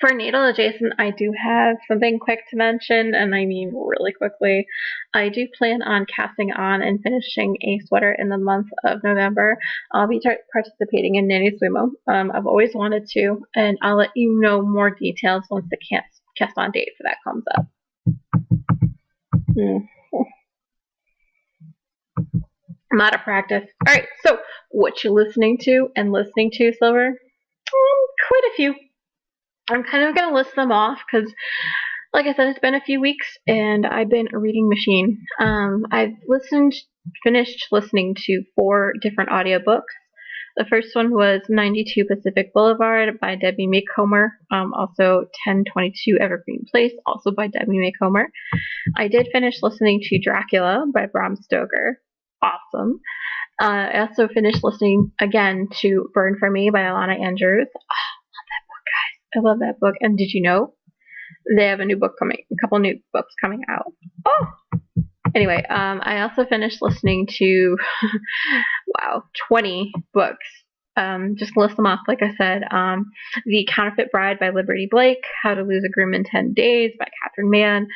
for needle adjacent, I do have something quick to mention, and I mean really quickly. I do plan on casting on and finishing a sweater in the month of November. I'll be participating in Nini Sumo. I've always wanted to, and I'll let you know more details once the cast on date for that comes up. I'm out of practice. Alright, so what you listening to, Silver? Quite a few. I'm kind of going to list them off because, like I said, it's been a few weeks and I've been a reading machine. I've finished listening to 4 different audiobooks. The first one was 92 Pacific Boulevard by Debbie Macomber, also 1022 Evergreen Place, also by Debbie Macomber. I did finish listening to Dracula by Bram Stoker. Awesome. I also finished listening again to Burn for Me by Alana Andrews. I love that book. And did you know they have a couple new books coming out? Oh! Anyway, I also finished listening to, 20 books Just list them off, like I said. The Counterfeit Bride by Liberty Blake, How to Lose a Groom in 10 Days by Catherine Mann,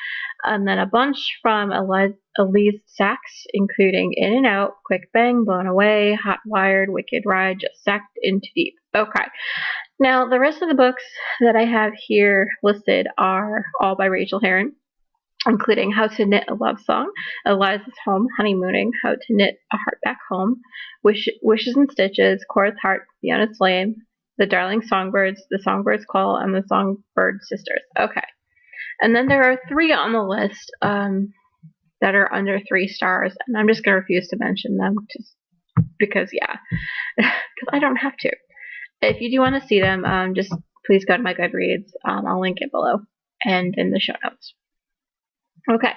and then a bunch from Elise Sachs, including In and Out, Quick Bang, Blown Away, Hot Wired, Wicked Ride, Just Sucked Into Deep. Okay. Now, the rest of the books that I have here listed are all by Rachel Herron, including How to Knit a Love Song, Eliza's Home Honeymooning, How to Knit a Heart Back Home, Wishes and Stitches, Cora's Heart, Fiona's Flame, The Darling Songbirds, The Songbird's Call, and The Songbird Sisters. Okay. And then there are 3 on the list that are under 3 stars, and I'm just going to refuse to mention them just because, because I don't have to. If you do want to see them, just please go to my Goodreads. I'll link it below and in the show notes. Okay,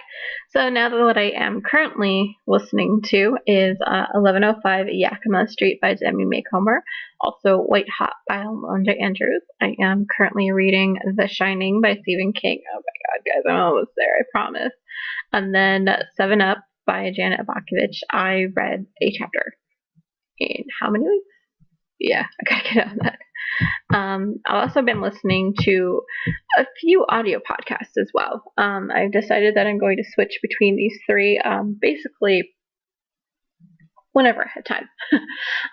so now what I am currently listening to is 1105 Yakima Street by Demi Maycomer, also White Hot by Alondra Andrews. I am currently reading The Shining by Stephen King. Oh my god, guys, I'm almost there, I promise. And then 7 Up by Janet Abakovich. I read a chapter in how many weeks? Yeah, I gotta get on that. I've also been listening to a few audio podcasts as well. I've decided that I'm going to switch between these 3, basically whenever I have time.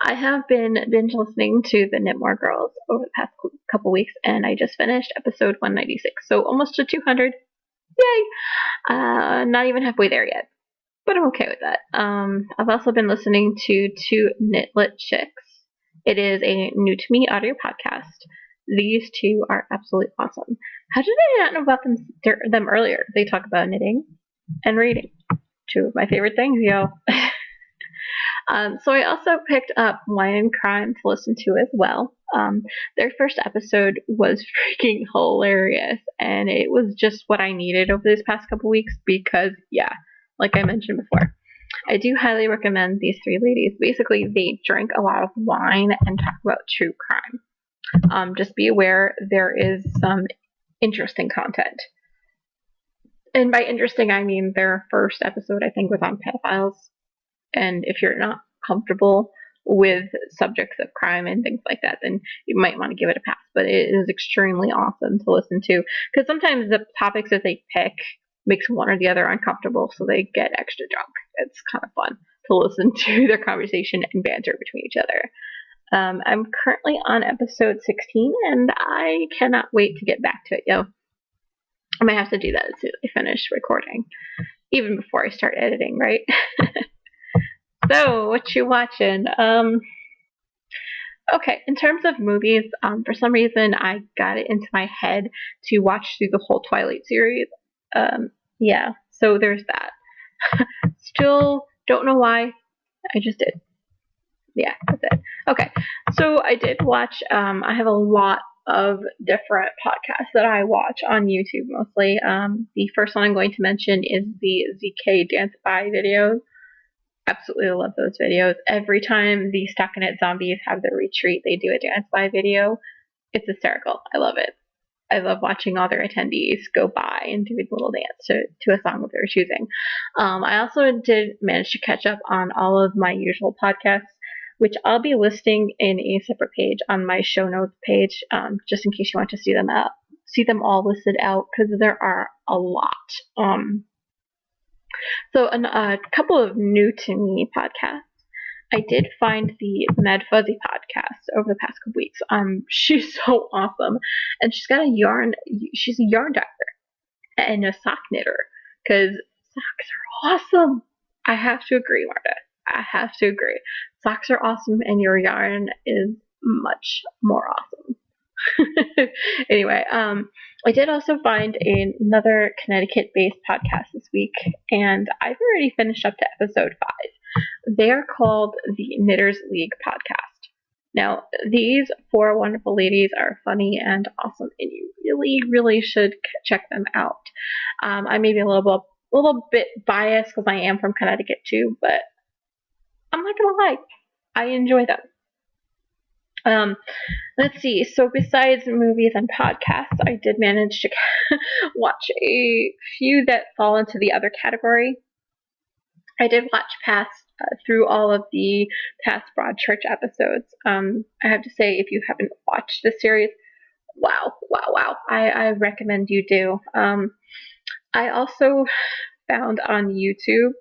I have been binge listening to the Knitmore Girls over the past couple weeks, and I just finished episode 196, so almost to 200. Yay! Not even halfway there yet, but I'm okay with that. I've also been listening to 2 Knitlit Chicks. It is a new to me audio podcast. These 2 are absolutely awesome. How did I not know about them earlier? They talk about knitting and reading. 2 of my favorite things, yo. So I also picked up Wine and Crime to listen to as well. Their first episode was freaking hilarious, and it was just what I needed over these past couple weeks because, like I mentioned before, I do highly recommend these 3 ladies. Basically, they drink a lot of wine and talk about true crime. Just be aware there is some interesting content. And by interesting, I mean their first episode, I think, was on pedophiles. And if you're not comfortable with subjects of crime and things like that, then you might want to give it a pass. But it is extremely awesome to listen to, because sometimes the topics that they pick makes one or the other uncomfortable, so they get extra drunk. It's kind of fun to listen to their conversation and banter between each other. I'm currently on episode 16, and I cannot wait to get back to it, yo. I might have to do that as soon as I finish recording, even before I start editing, right? So, what you watching? Okay, in terms of movies, for some reason I got it into my head to watch through the whole Twilight series. So there's that. Still don't know why. I just did. Yeah, that's it. Okay, so I did watch, I have a lot of different podcasts that I watch on YouTube mostly. The first one I'm going to mention is the ZK Dance By videos. Absolutely love those videos. Every time the Stockinette Zombies have their retreat, they do a Dance By video. It's hysterical. I love it. I love watching all their attendees go by and do a little dance to a song of their choosing. I also did manage to catch up on all of my usual podcasts, which I'll be listing in a separate page on my show notes page, just in case you want to see them all listed out, because there are a lot. So a couple of new to me podcasts. I did find the Mad Fuzzy podcast over the past couple weeks. She's so awesome, and she's got she's a yarn doctor and a sock knitter, because socks are awesome. I have to agree, Marta. I have to agree. Socks are awesome, and your yarn is much more awesome. Anyway, I did also find another Connecticut-based podcast this week, and I've already finished up to episode 5. They are called the Knitters League podcast. Now, these 4 wonderful ladies are funny and awesome, and you really, really should check them out. I may be a little bit biased because I am from Connecticut too, but I'm not gonna lie, I enjoy them. Let's see. So besides movies and podcasts, I did manage to watch a few that fall into the other category. I did watch past through all of the past Broadchurch episodes. I have to say, if you haven't watched the series, wow. I recommend you do. I also found on YouTube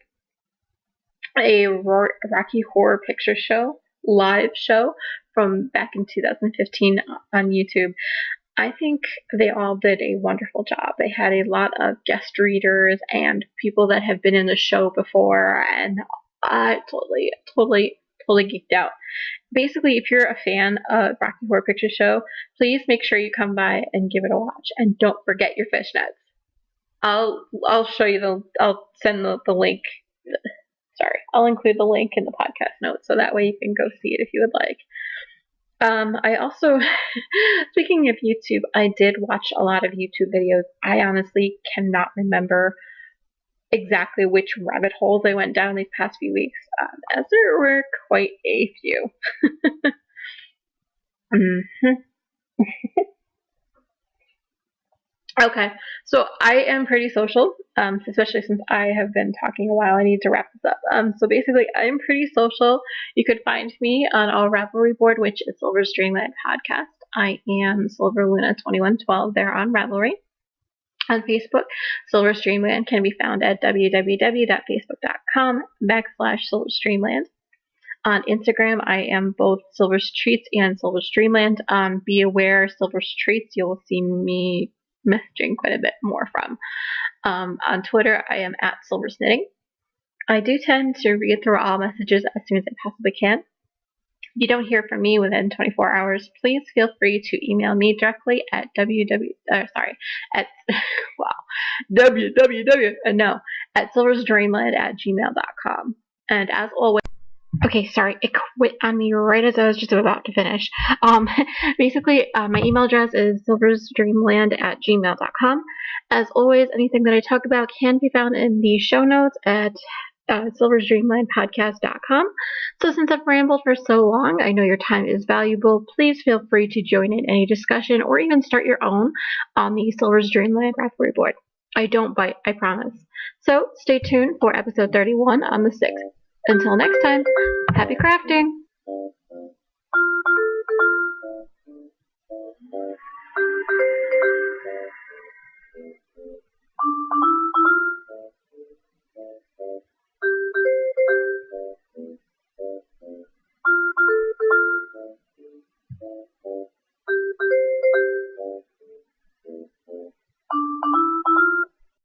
a Rocky Horror Picture Show live show from back in 2015 on YouTube. I think they all did a wonderful job. They had a lot of guest readers and people that have been in the show before, and I totally geeked out. Basically, if you're a fan of Rocky Horror Picture Show, please make sure you come by and give it a watch, and don't forget your fishnets. I'll show you I'll send the link. Sorry, I'll include the link in the podcast notes so that way you can go see it if you would like. I also, speaking of YouTube, I did watch a lot of YouTube videos. I honestly cannot remember exactly which rabbit holes I went down these past few weeks, as there were quite a few. Okay, so I am pretty social, especially since I have been talking a while. I need to wrap this up. So basically, I am pretty social. You could find me on our Ravelry board, which is Silver's Dreamland Podcast. I am SilverLuna2112 there on Ravelry. On Facebook, Silver's Dreamland can be found at www.facebook.com/Silver's On Instagram, I am both Silver's Treats and Silver's Dreamland. Be aware, Silver's Treats, you'll see me messaging quite a bit more from. On Twitter, I am at Silver's Knitting. I do tend to read through all messages as soon as I possibly can. If you don't hear from me within 24 hours, please feel free to email me directly at silversdreamland@gmail.com. And as always, okay, sorry, it quit on me right as I was just about to finish. Basically, my email address is silversdreamland@gmail.com. As always, anything that I talk about can be found in the show notes at silversdreamlandpodcast.com. So since I've rambled for so long, I know your time is valuable. Please feel free to join in any discussion or even start your own on the Silver's Dreamland Ravelry board. I don't bite, I promise. So stay tuned for episode 31 on the 6th. Until next time, happy crafting!